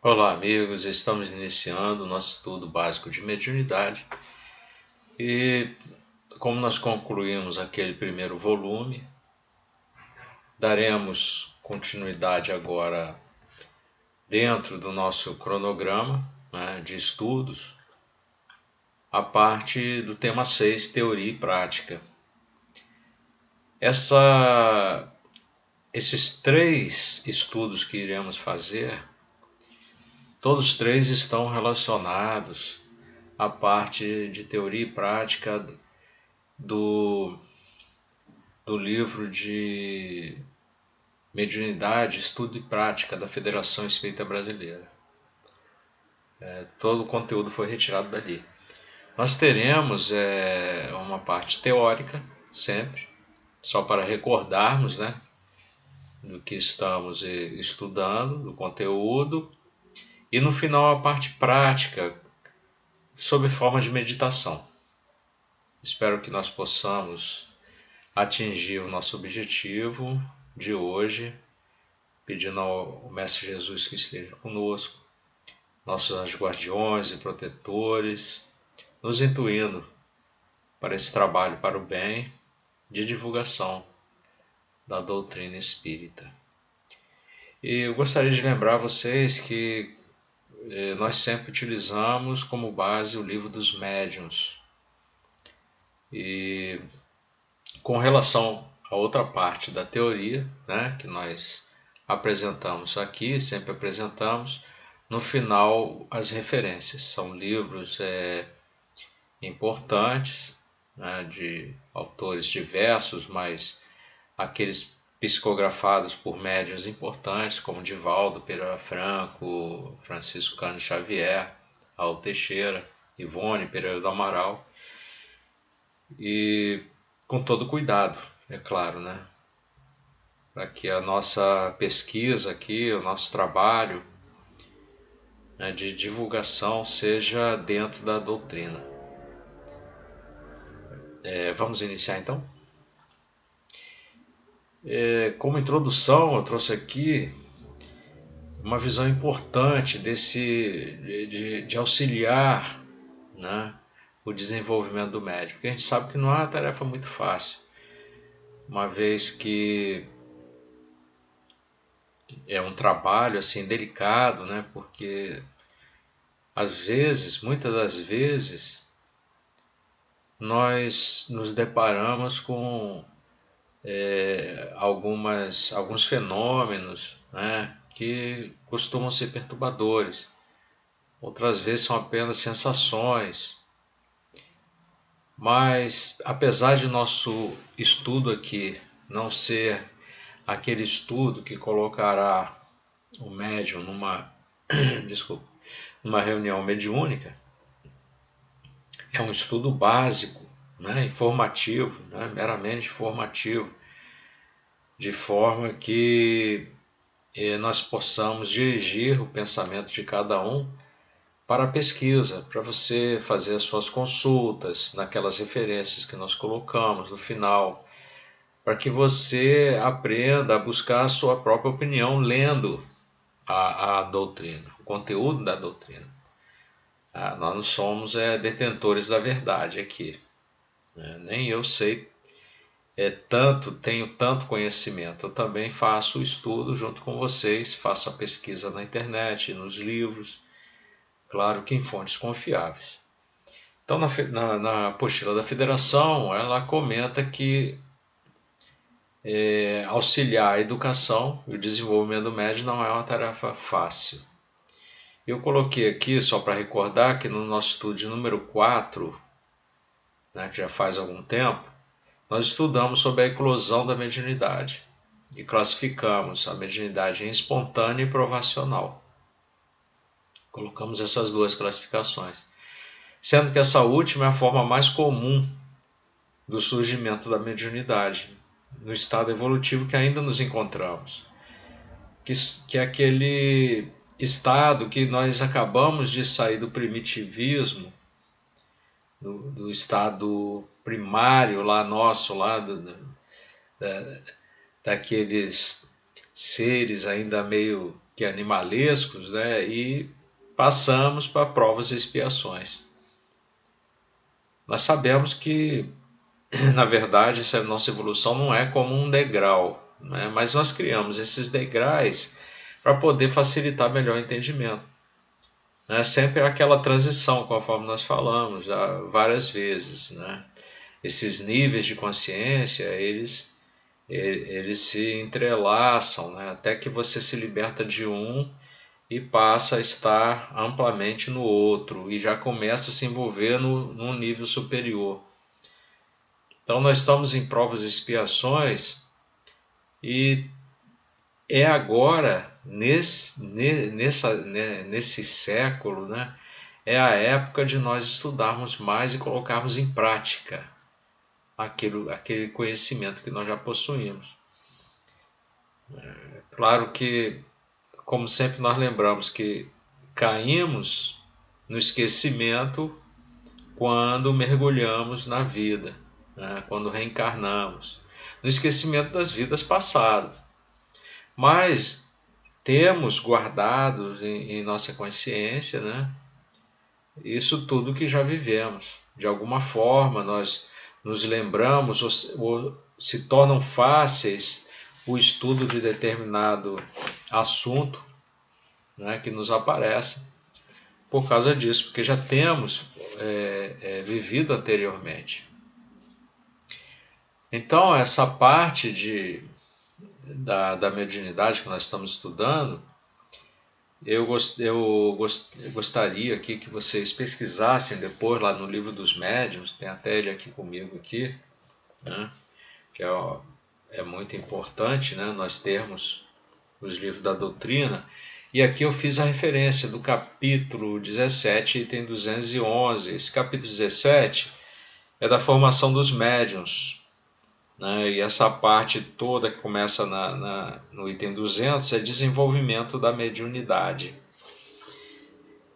Olá, amigos. Estamos iniciando o nosso estudo básico de mediunidade e, como nós concluímos aquele primeiro volume, daremos continuidade agora dentro do nosso cronograma, né, de estudos, a parte do tema 6, Teoria e Prática. Esses 3 estudos que iremos fazer, todos 3 estão relacionados à parte de teoria e prática do livro de Mediunidade, Estudo e Prática da Federação Espírita Brasileira. Todo o conteúdo foi retirado dali. Nós teremos uma parte teórica, sempre, só para recordarmos, né, do que estamos estudando, do conteúdo, e no final a parte prática, sob forma de meditação. Espero que nós possamos atingir o nosso objetivo de hoje, pedindo ao Mestre Jesus que esteja conosco, nossos anjos guardiões e protetores, nos intuindo para esse trabalho para o bem de divulgação da doutrina espírita. E eu gostaria de lembrar a vocês que nós sempre utilizamos como base o Livro dos Médiuns. E com relação a outra parte da teoria, né, que nós apresentamos aqui, sempre apresentamos, no final as referências. São livros importantes, né, de autores diversos, mas aqueles psicografados por médiuns importantes, como Divaldo Pereira Franco, Francisco Cândido Xavier, Raul Teixeira, Ivone Pereira do Amaral, e com todo cuidado, é claro, né? Para que a nossa pesquisa aqui, o nosso trabalho, né, de divulgação seja dentro da doutrina. Vamos iniciar então? Como introdução, eu trouxe aqui uma visão importante de auxiliar, né, o desenvolvimento do médium, porque a gente sabe que não é uma tarefa muito fácil, uma vez que é um trabalho assim delicado, né, porque às vezes, muitas das vezes, nós nos deparamos com alguns fenômenos, né, que costumam ser perturbadores. Outras vezes são apenas sensações. Mas, apesar de nosso estudo aqui não ser aquele estudo que colocará o médium numa reunião mediúnica, é um estudo básico, né, informativo, né, meramente informativo, de forma que nós possamos dirigir o pensamento de cada um para a pesquisa, para você fazer as suas consultas naquelas referências que nós colocamos no final, para que você aprenda a buscar a sua própria opinião lendo a doutrina, o conteúdo da doutrina. Nós não somos detentores da verdade aqui. Nem eu sei tenho tanto conhecimento. Eu também faço o estudo junto com vocês, faço a pesquisa na internet, nos livros, claro que em fontes confiáveis. Então, na apostila da Federação, ela comenta que auxiliar a educação e o desenvolvimento do médium não é uma tarefa fácil. Eu coloquei aqui, só para recordar, que no nosso estudo de número 4, né, que já faz algum tempo, nós estudamos sobre a eclosão da mediunidade e classificamos a mediunidade em espontânea e provacional. Colocamos essas duas classificações, sendo que essa última é a forma mais comum do surgimento da mediunidade no estado evolutivo que ainda nos encontramos, que é aquele estado que nós acabamos de sair do primitivismo, do estado primário lá nosso, lá daqueles seres ainda meio que animalescos, né? E passamos para provas e expiações. Nós sabemos que, na verdade, essa nossa evolução não é como um degrau, né? Mas nós criamos esses degraus para poder facilitar melhor o entendimento. Né? Sempre aquela transição, conforme nós falamos já várias vezes, né? Esses níveis de consciência, eles se entrelaçam, né? Até que você se liberta de um e passa a estar amplamente no outro e já começa a se envolver num nível superior. Então nós estamos em provas e expiações e é agora, nesse século, né, é a época de nós estudarmos mais e colocarmos em prática aquele conhecimento que nós já possuímos. Claro que, como sempre, nós lembramos que caímos no esquecimento quando mergulhamos na vida, né? Quando reencarnamos, no esquecimento das vidas passadas. Mas temos guardados em nossa consciência, né? Isso tudo que já vivemos. De alguma forma nós nos lembramos ou se tornam fáceis o estudo de determinado assunto, né, que nos aparece por causa disso, porque já temos vivido anteriormente. Então, essa parte da mediunidade que nós estamos estudando, eu gostaria aqui que vocês pesquisassem depois lá no livro dos médiuns, tem até ele aqui comigo aqui, né, que é muito importante, né, nós termos os livros da doutrina. E aqui eu fiz a referência do capítulo 17, item 211. Esse capítulo 17 é da formação dos médiuns, né? E essa parte toda que começa no item 200 é desenvolvimento da mediunidade.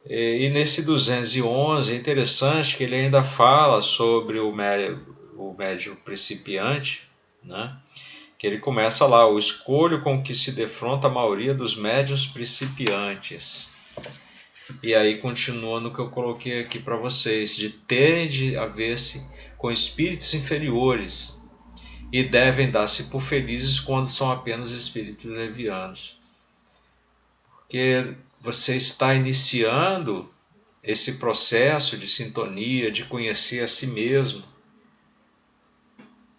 E nesse 211 é interessante que ele ainda fala sobre o médium principiante, né? Que ele começa lá, o escolho com que se defronta a maioria dos médiuns principiantes. E aí continua no que eu coloquei aqui para vocês, de terem de haver-se com espíritos inferiores e devem dar-se por felizes quando são apenas espíritos levianos. Porque você está iniciando esse processo de sintonia, de conhecer a si mesmo.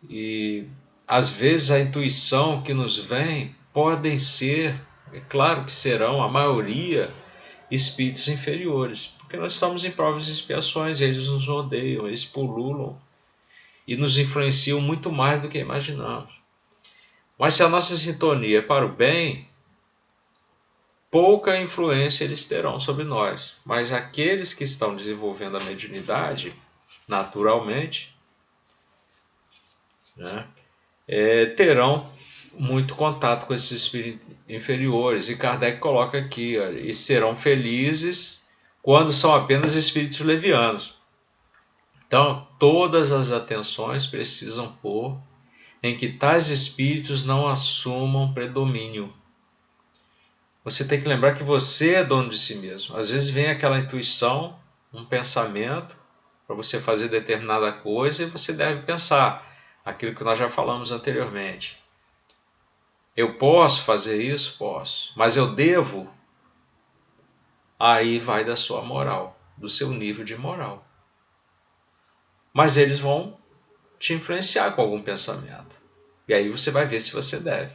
E às vezes a intuição que nos vem podem ser, é claro que serão, a maioria, espíritos inferiores, porque nós estamos em provas e expiações, eles nos rodeiam, eles pululam e nos influenciam muito mais do que imaginamos. Mas se a nossa sintonia é para o bem, pouca influência eles terão sobre nós. Mas aqueles que estão desenvolvendo a mediunidade, naturalmente, né, terão muito contato com esses espíritos inferiores. E Kardec coloca aqui, olha, e serão felizes quando são apenas espíritos levianos. Então, todas as atenções precisam pôr em que tais espíritos não assumam predomínio. Você tem que lembrar que você é dono de si mesmo. Às vezes vem aquela intuição, um pensamento, para você fazer determinada coisa, e você deve pensar aquilo que nós já falamos anteriormente. Eu posso fazer isso? Posso. Mas eu devo? Aí vai da sua moral, do seu nível de moral. Mas eles vão te influenciar com algum pensamento. E aí você vai ver se você deve.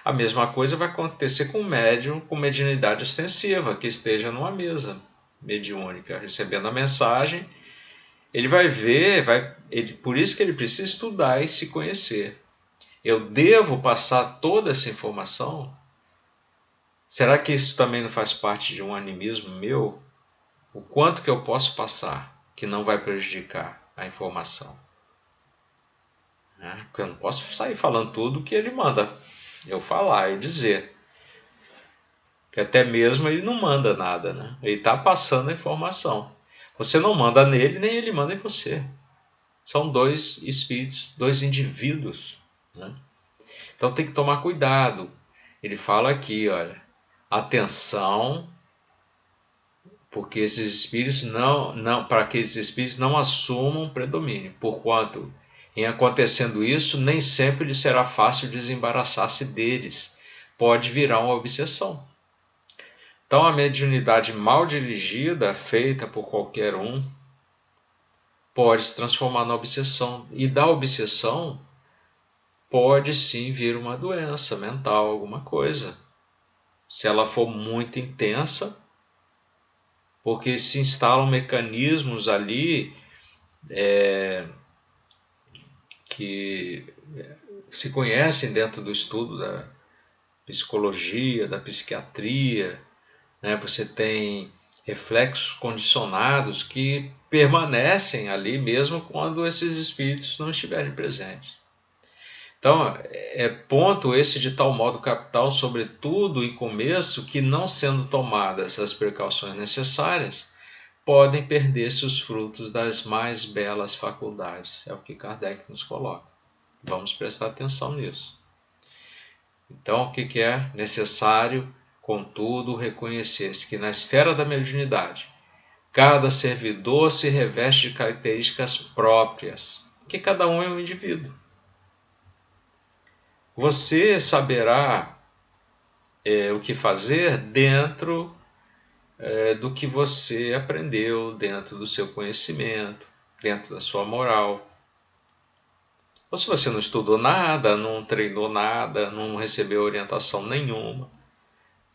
A mesma coisa vai acontecer com um médium com mediunidade ostensiva, que esteja numa mesa mediúnica, recebendo a mensagem. Ele vai ver, por isso que ele precisa estudar e se conhecer. Eu devo passar toda essa informação? Será que isso também não faz parte de um animismo meu? O quanto que eu posso passar que não vai prejudicar a informação? Porque eu não posso sair falando tudo que ele manda eu falar, eu dizer. Que até mesmo ele não manda nada, né? Ele está passando a informação. Você não manda nele, nem ele manda em você. São dois espíritos, dois indivíduos, né? Então tem que tomar cuidado. Ele fala aqui, olha, atenção, porque esses espíritos para que esses espíritos não assumam predomínio, porquanto, em acontecendo isso, nem sempre lhe será fácil desembaraçar-se deles, pode virar uma obsessão. Então, a mediunidade mal dirigida, feita por qualquer um, pode se transformar na obsessão. E da obsessão pode sim vir uma doença mental, alguma coisa. Se ela for muito intensa, porque se instalam mecanismos ali que se conhecem dentro do estudo da psicologia, da psiquiatria, né? Você tem reflexos condicionados que permanecem ali mesmo quando esses espíritos não estiverem presentes. Então, é ponto esse de tal modo capital, sobretudo em começo, que não sendo tomadas as precauções necessárias, podem perder-se os frutos das mais belas faculdades. É o que Kardec nos coloca. Vamos prestar atenção nisso. Então, o que é necessário? Contudo, reconhecer-se que na esfera da mediunidade, cada servidor se reveste de características próprias, porque cada um é um indivíduo. Você saberá o que fazer dentro do que você aprendeu, dentro do seu conhecimento, dentro da sua moral. Ou se você não estudou nada, não treinou nada, não recebeu orientação nenhuma,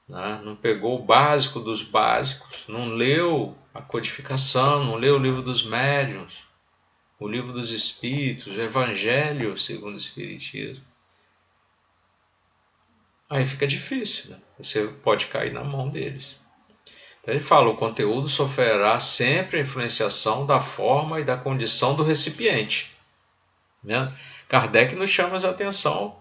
né? Não pegou o básico dos básicos, não leu a codificação, não leu o livro dos médiuns, o livro dos espíritos, o evangelho segundo o espiritismo. Aí fica difícil, né? Você pode cair na mão deles. Então ele fala, o conteúdo sofrerá sempre a influenciação da forma e da condição do recipiente, né? Kardec nos chama a atenção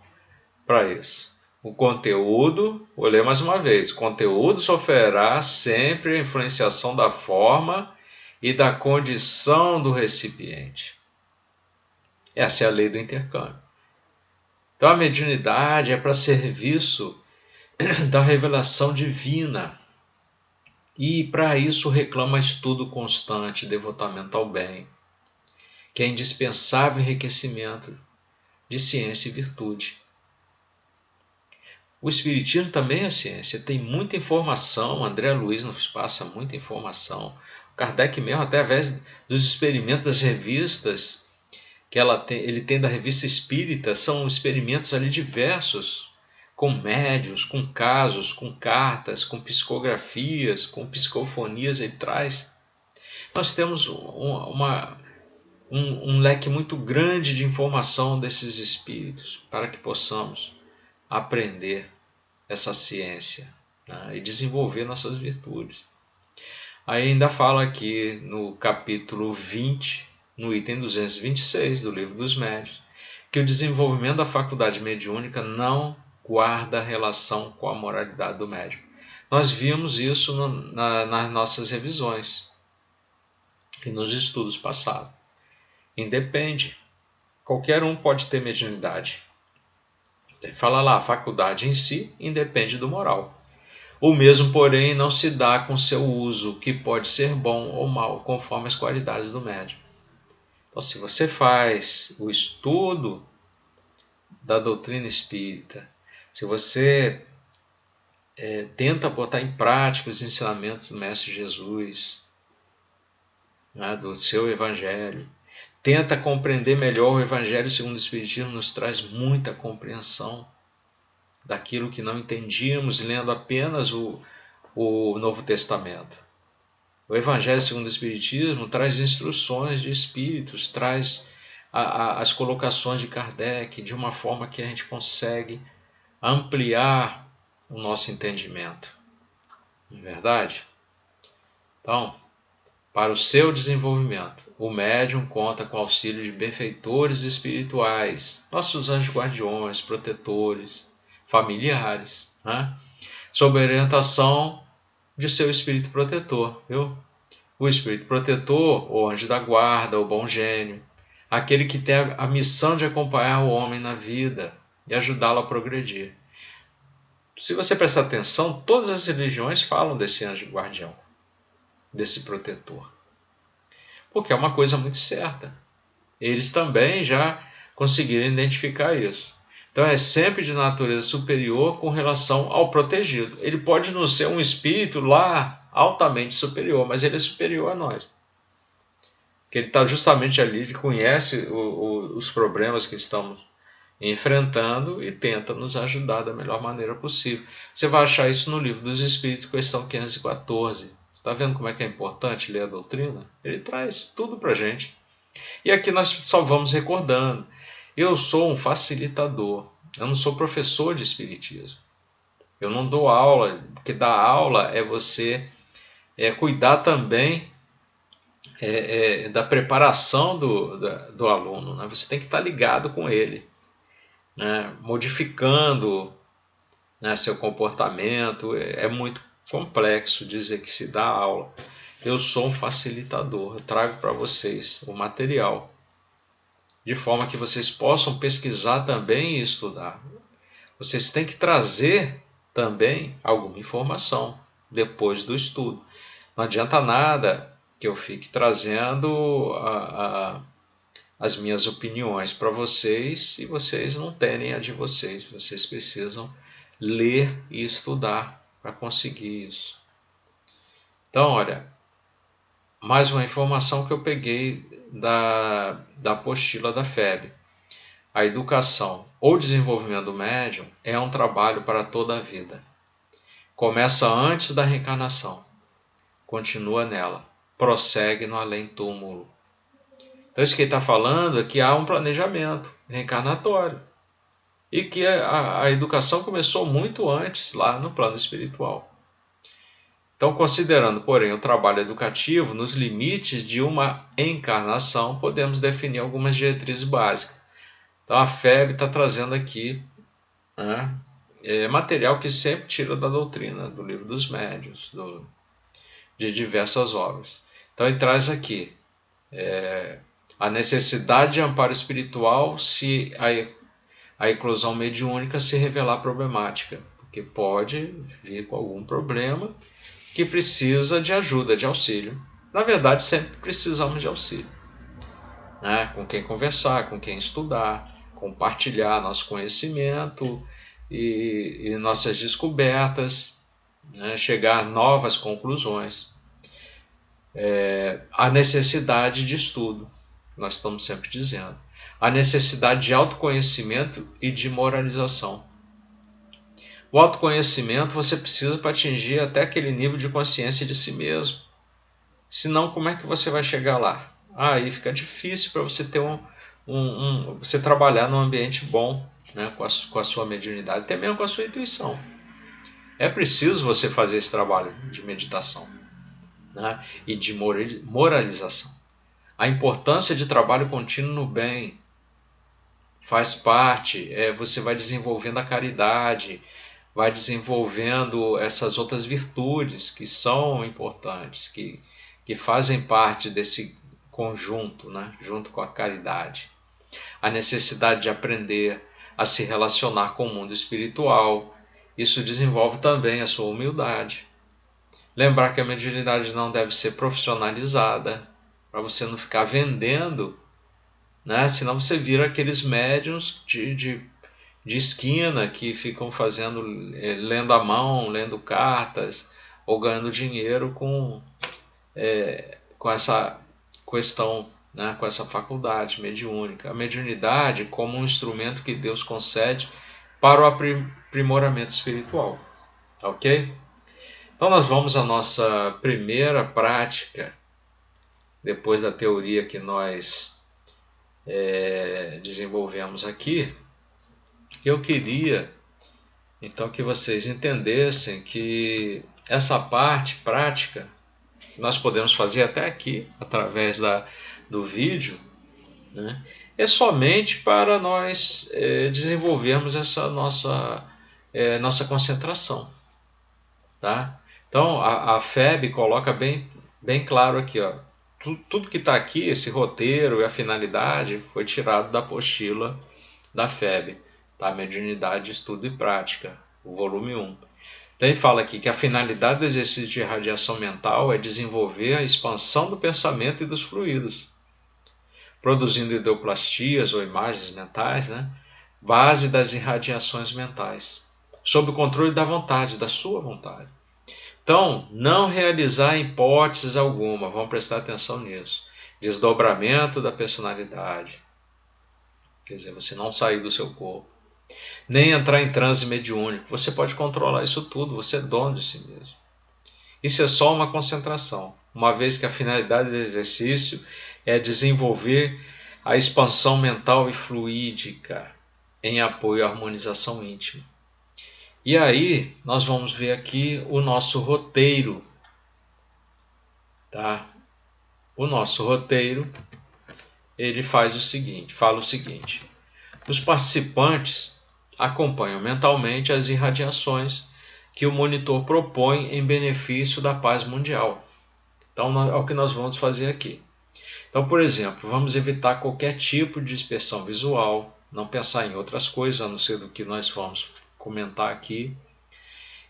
para isso. O conteúdo, vou ler mais uma vez, o conteúdo sofrerá sempre a influenciação da forma e da condição do recipiente. Essa é a lei do intercâmbio. Então a mediunidade é para serviço da revelação divina. E para isso reclama estudo constante, devotamento ao bem, que é indispensável enriquecimento de ciência e virtude. O Espiritismo também é ciência, tem muita informação, André Luiz nos passa muita informação, Kardec mesmo, através dos experimentos das revistas que ele tem da Revista Espírita, são experimentos ali diversos, com médiuns, com casos, com cartas, com psicografias, com psicofonias, ele traz. Nós temos um leque muito grande de informação desses espíritos para que possamos aprender essa ciência, né, e desenvolver nossas virtudes. Aí ainda fala aqui no capítulo 20, no item 226 do Livro dos Médiuns, que o desenvolvimento da faculdade mediúnica não guarda relação com a moralidade do médium. Nós vimos isso nas nossas revisões e nos estudos passados. Independe. Qualquer um pode ter mediunidade. Fala lá, a faculdade em si independe do moral. O mesmo, porém, não se dá com seu uso, que pode ser bom ou mal, conforme as qualidades do médium. Então, se você faz o estudo da doutrina espírita, se você tenta botar em prática os ensinamentos do Mestre Jesus, né, do seu Evangelho, tenta compreender melhor o Evangelho segundo o Espiritismo, nos traz muita compreensão daquilo que não entendíamos lendo apenas o Novo Testamento. O Evangelho segundo o Espiritismo traz instruções de espíritos, traz as colocações de Kardec de uma forma que a gente consegue ampliar o nosso entendimento. Não é verdade? Então, para o seu desenvolvimento, o médium conta com o auxílio de benfeitores espirituais, nossos anjos guardiões, protetores, familiares, né? Sob a orientação de seu espírito protetor, viu? O espírito protetor, o anjo da guarda, o bom gênio, aquele que tem a missão de acompanhar o homem na vida e ajudá-lo a progredir. se você prestar atenção, todas as religiões falam desse anjo guardião, desse protetor. Porque é uma coisa muito certa. Eles também já conseguiram identificar isso. Então é sempre de natureza superior com relação ao protegido. Ele pode não ser um espírito lá altamente superior, mas ele é superior a nós. Porque ele está justamente ali, ele conhece os problemas que estamos enfrentando e tenta nos ajudar da melhor maneira possível. Você vai achar isso no Livro dos Espíritos, questão 514. Está vendo como é que é importante ler a doutrina? Ele traz tudo para a gente. E aqui nós só vamos recordando. Eu sou um facilitador. Eu não sou professor de espiritismo. Eu não dou aula, porque dar aula é você cuidar também da preparação do aluno. Né? Você tem que estar ligado com ele, né? Modificando, né, seu comportamento. É muito complexo dizer que se dá aula. Eu sou um facilitador. Eu trago para vocês o material, de forma que vocês possam pesquisar também e estudar. Vocês têm que trazer também alguma informação depois do estudo. Não adianta nada que eu fique trazendo as minhas opiniões para vocês e vocês não terem a de vocês. Vocês precisam ler e estudar para conseguir isso. Então, olha, mais uma informação que eu peguei da apostila da FEB. A educação ou desenvolvimento do médium é um trabalho para toda a vida. Começa antes da reencarnação, continua nela, prossegue no além-túmulo. Então isso que ele está falando é que há um planejamento reencarnatório e que a educação começou muito antes lá no plano espiritual. Então, considerando, porém, o trabalho educativo nos limites de uma encarnação, podemos definir algumas diretrizes básicas. Então, a FEB está trazendo aqui, né, material que sempre tira da doutrina, do Livro dos Médiuns, de diversas obras. Então, ele traz aqui a necessidade de amparo espiritual se a eclosão mediúnica se revelar problemática, porque pode vir com algum problema que precisa de ajuda, de auxílio. Na verdade, sempre precisamos de auxílio, né? Com quem conversar, com quem estudar, compartilhar nosso conhecimento e nossas descobertas, né? Chegar a novas conclusões. A necessidade de estudo, nós estamos sempre dizendo. A necessidade de autoconhecimento e de moralização. O autoconhecimento você precisa para atingir até aquele nível de consciência de si mesmo. Senão, como é que você vai chegar lá? Aí fica difícil para você ter você trabalhar num ambiente bom, né, com a sua mediunidade, até mesmo com a sua intuição. É preciso você fazer esse trabalho de meditação, né, e de moralização. A importância de trabalho contínuo no bem faz parte. Você vai desenvolvendo a caridade, vai desenvolvendo essas outras virtudes que são importantes, que fazem parte desse conjunto, né, junto com a caridade. A necessidade de aprender a se relacionar com o mundo espiritual, isso desenvolve também a sua humildade. Lembrar que a mediunidade não deve ser profissionalizada, para você não ficar vendendo, né, senão você vira aqueles médiuns de esquina que ficam lendo à mão, lendo cartas ou ganhando dinheiro com essa questão, né, com essa faculdade mediúnica. A mediunidade como um instrumento que Deus concede para o aprimoramento espiritual. Ok? Então nós vamos à nossa primeira prática, depois da teoria que nós desenvolvemos aqui. Eu queria então que vocês entendessem que essa parte prática nós podemos fazer até aqui, através do vídeo, né, é somente para nós desenvolvermos essa nossa concentração. Tá? Então, a FEB coloca bem claro aqui, ó, tudo que está aqui, esse roteiro e a finalidade, foi tirado da apostila da FEB, tá? Mediunidade, Estudo e Prática, o volume 1. Então ele fala aqui que a finalidade do exercício de irradiação mental é desenvolver a expansão do pensamento e dos fluidos, produzindo ideoplastias ou imagens mentais, né? Base das irradiações mentais, sob o controle da vontade, da sua vontade. Então, não realizar hipóteses alguma, vamos prestar atenção nisso. Desdobramento da personalidade, quer dizer, você não sair do seu corpo. Nem entrar em transe mediúnico, você pode controlar isso tudo, você é dono de si mesmo. Isso é só uma concentração, uma vez que a finalidade do exercício é desenvolver a expansão mental e fluídica em apoio à harmonização íntima. E aí, nós vamos ver aqui o nosso roteiro, tá? O nosso roteiro, ele fala o seguinte: os participantes acompanham mentalmente as irradiações que o monitor propõe em benefício da paz mundial. Então, é o que nós vamos fazer aqui. Então, por exemplo, vamos evitar qualquer tipo de dispersão visual, não pensar em outras coisas, a não ser do que nós vamos comentar aqui.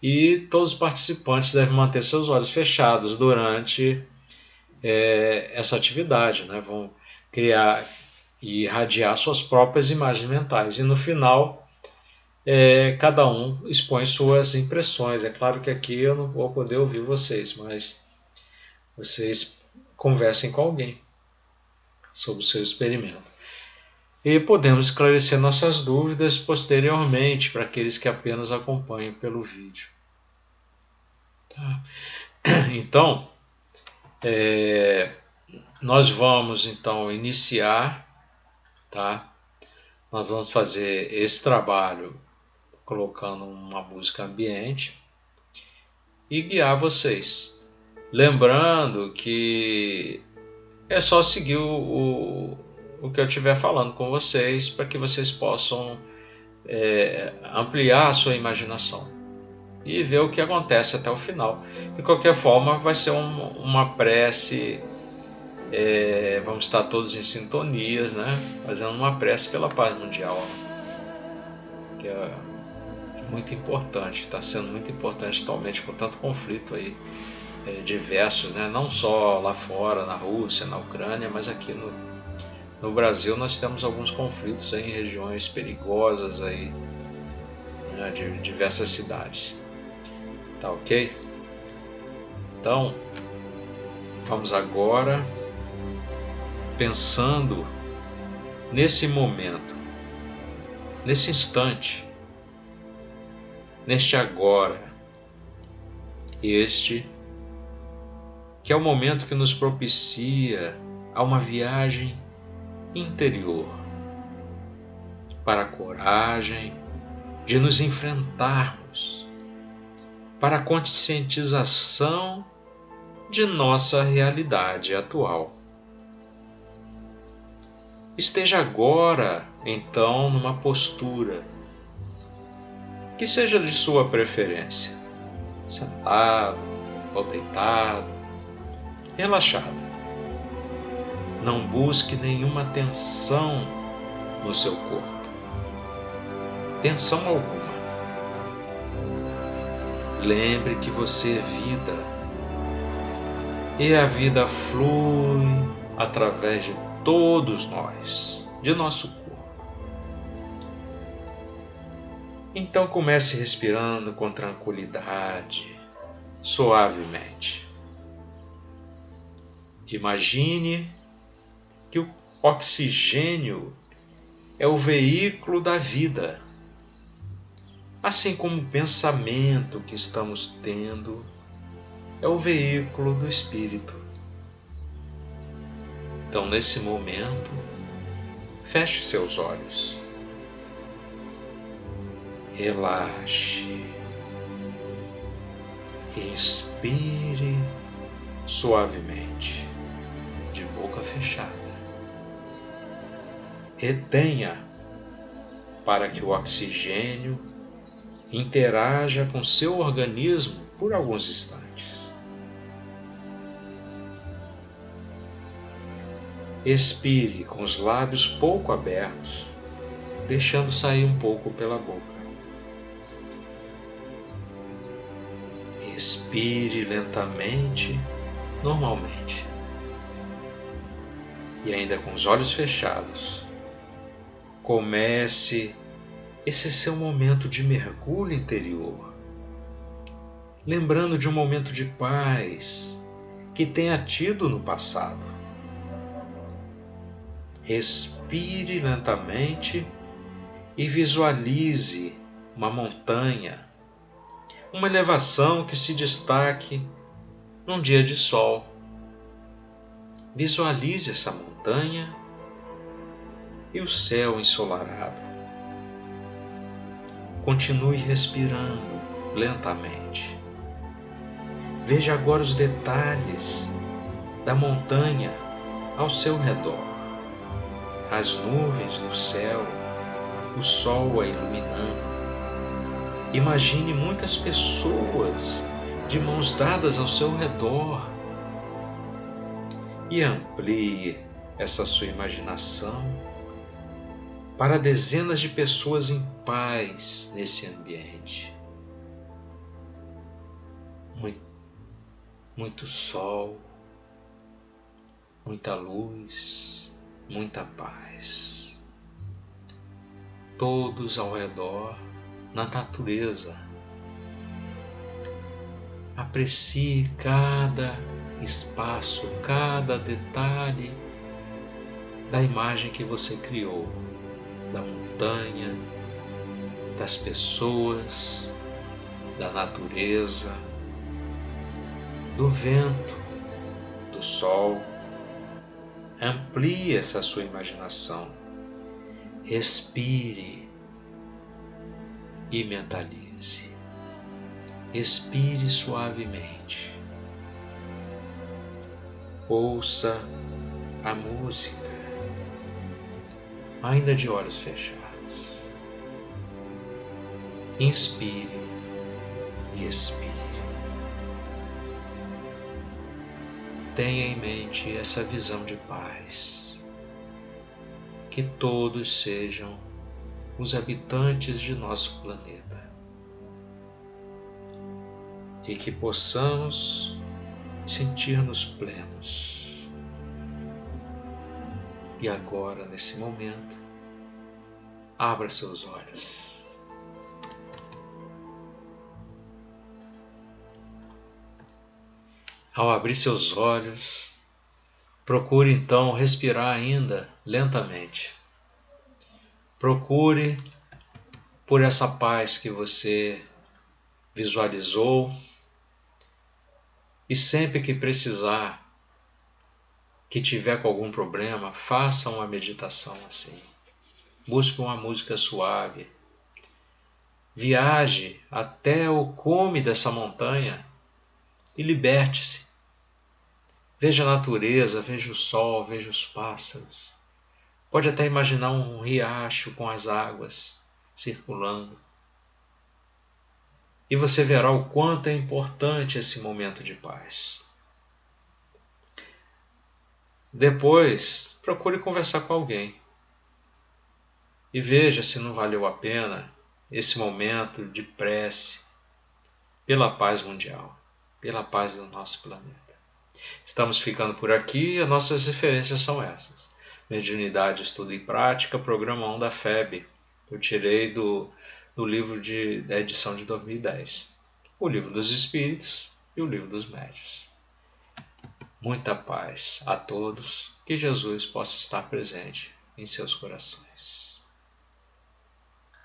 E todos os participantes devem manter seus olhos fechados durante essa atividade, né? Vão criar e irradiar suas próprias imagens mentais. E no final, cada um expõe suas impressões. É claro que aqui eu não vou poder ouvir vocês, mas vocês conversem com alguém sobre o seu experimento. E podemos esclarecer nossas dúvidas posteriormente para aqueles que apenas acompanham pelo vídeo. Tá? Então, nós vamos então iniciar, tá? Nós vamos fazer esse trabalho colocando uma música ambiente e guiar vocês. Lembrando que é só seguir o que eu estiver falando com vocês para que vocês possam ampliar a sua imaginação e ver o que acontece até o final. De qualquer forma, vai ser uma prece, vamos estar todos em sintonias, né? Fazendo uma prece pela paz mundial, que é muito importante, está sendo muito importante atualmente com tanto conflito aí, diversos, né? Não só lá fora, na Rússia, na Ucrânia, mas aqui no Brasil nós temos alguns conflitos aí em regiões perigosas aí, né? De diversas cidades. Tá ok? Então, vamos agora pensando nesse momento, nesse instante, neste agora, este que é o momento que nos propicia a uma viagem interior, para a coragem de nos enfrentarmos, para a conscientização de nossa realidade atual. Esteja agora, então, numa postura que seja de sua preferência, sentado ou deitado, relaxado. Não busque nenhuma tensão no seu corpo, tensão alguma. Lembre que você é vida e a vida flui através de todos nós, de nosso corpo. Então comece respirando com tranquilidade, suavemente. Imagine que o oxigênio é o veículo da vida, assim como o pensamento que estamos tendo é o veículo do espírito. Então, nesse momento, feche seus olhos. Relaxe. Inspire suavemente, de boca fechada. Retenha para que o oxigênio interaja com seu organismo por alguns instantes. Expire com os lábios pouco abertos, deixando sair um pouco pela boca. Respire lentamente, normalmente. E ainda com os olhos fechados, comece esse seu momento de mergulho interior, lembrando de um momento de paz que tenha tido no passado. Respire lentamente e visualize uma montanha, uma elevação que se destaque num dia de sol. Visualize essa montanha e o céu ensolarado. Continue respirando lentamente. Veja agora os detalhes da montanha ao seu redor. As nuvens no céu, o sol a iluminando. Imagine muitas pessoas de mãos dadas ao seu redor. E amplie essa sua imaginação para dezenas de pessoas em paz nesse ambiente. Muito sol, muita luz, muita paz. Todos ao redor, na natureza. Aprecie cada espaço, cada detalhe da imagem que você criou, da montanha, das pessoas, da natureza, do vento, do sol. Amplie essa sua imaginação. Respire e mentalize. Respire suavemente. Ouça a música, ainda de olhos fechados. Inspire e expire. Tenha em mente essa visão de paz. Que todos sejam os habitantes de nosso planeta. E que possamos sentir-nos plenos. E agora, nesse momento, abra seus olhos. Ao abrir seus olhos, procure então respirar ainda lentamente. Procure por essa paz que você visualizou. E sempre que precisar, que tiver com algum problema, faça uma meditação assim. Busque uma música suave. Viaje até o cume dessa montanha e liberte-se. Veja a natureza, veja o sol, veja os pássaros. Pode até imaginar um riacho com as águas circulando. E você verá o quanto é importante esse momento de paz. Depois, procure conversar com alguém. E veja se não valeu a pena esse momento de prece pela paz mundial, pela paz do nosso planeta. Estamos ficando por aqui e as nossas referências são essas. Mediunidade, Estudo e Prática, Programa 1 da FEB. Eu tirei do livro da edição de 2010. O Livro dos Espíritos e o Livro dos Médiuns. Muita paz a todos, que Jesus possa estar presente em seus corações.